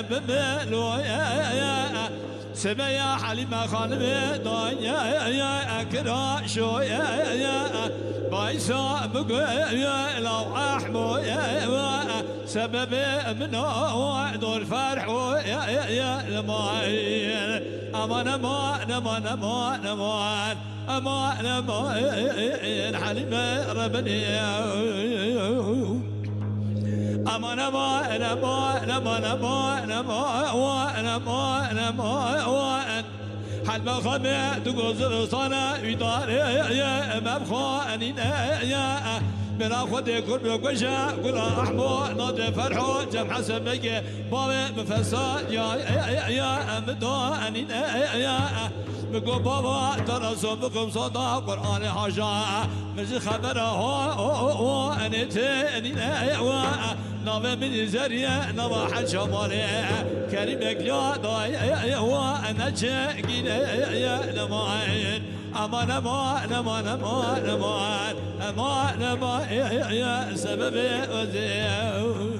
بملو يا سبا يا حليمة خانمي دنيا يا كراشو يا بايسا بقوي لو أحمو يا سبب منه دور فرح يا لماين أمان أمان أمان أمان أمان أمان أمان حليمة ربني أمان أمان أمان أمان أمان أمان أمان أمان حلم خمي تقول صنا يدار يا مبخاني يا من أخذ كل بقشة كل أحمو نض فرحو جمع سمجة بابا مفسد يا أمداني يا بقول بابا ترى صوبكم صدا قرآن حاجة مش خبره هو أنا تاني نوى من زرية نوى حد شمالي كريمك لا ضايع وأنا شاكين يا لماين أمان أمان أمان أمان أمان أمان أمان يا سببي وزيو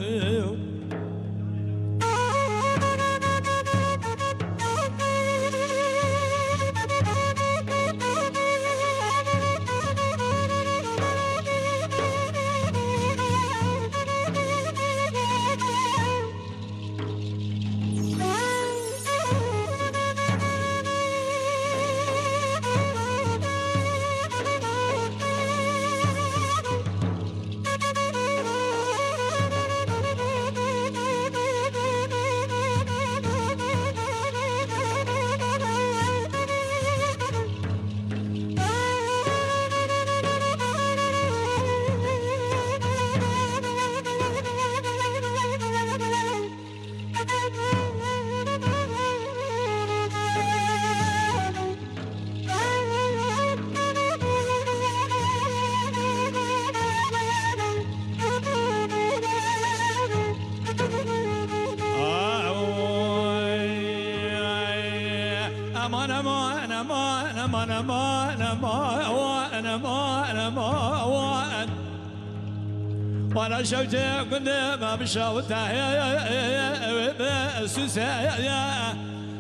وانا شوتي قلنا ما بشاوتها يا سوسة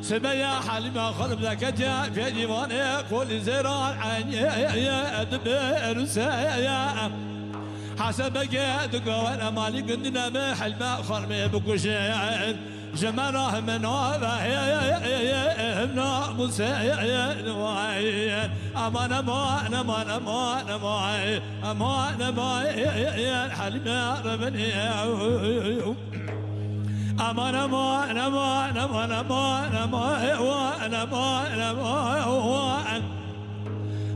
سبا يا حليمة خلب ذاكتها في ديواني كل زرار عيني يا دبرسة يا حسب قيادك وانا مالي قلنا ما حلمة خرمي بكوشين جماله من هذا يا ابن مسيء نواين أمان أمان أمان أمان أمان أمان أمان حليمة ربني أمان أمان أمان أمان أمان أمان أمان أمان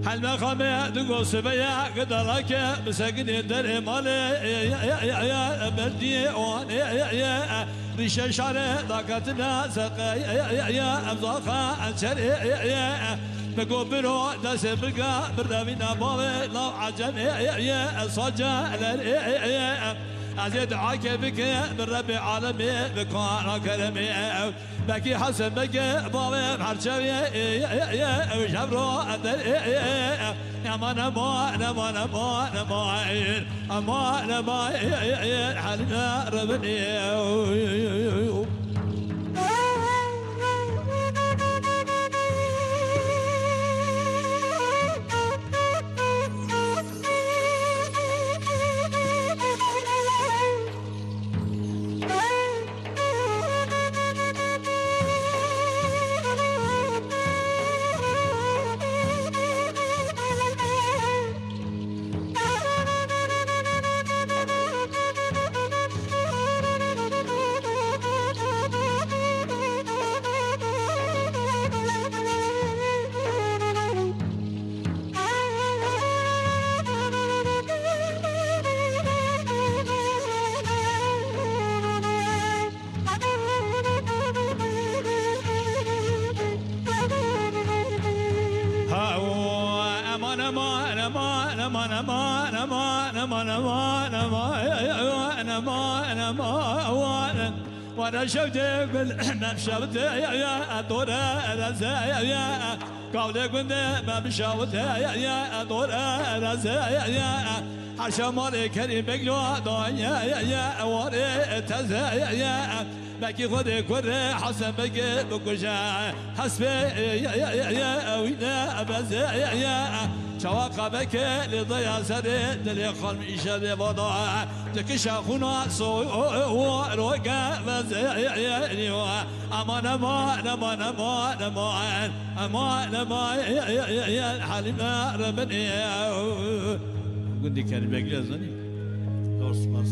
حلمة خمي تقول سبيا قدرك مسكني دري مالي يا بردي واني يا ريش شاري ضاقتنا سقي يا أمزاقا أنشري يا بقول برو داس برقا بردامينا بابي لو عجمي يا صجا يا أزيد عاكبك بالرب عالمي بكون كرمي بكي حسن بكي بابي بحرشوي وشبرو أدر أمان أمان أمان أمان أمان أمان أمان حلنا ربني وانا شفت ما شفت يا دور يا قولي كنت ما بشوت يا دور يا حشا مالي كريم بقلو دنيا يا وري تزا يا بكي خذي كره حسن بكي بكوشا حسبي يا وينا بزي يا شواقة بكي لضيا سري دلي خلم إشادي وضع تكشا خونا سو روكا بزي يا أمان أمان أمان أمان أمان أمان أمان يا حليمة ربني قلت كان بيجلسني دوست بس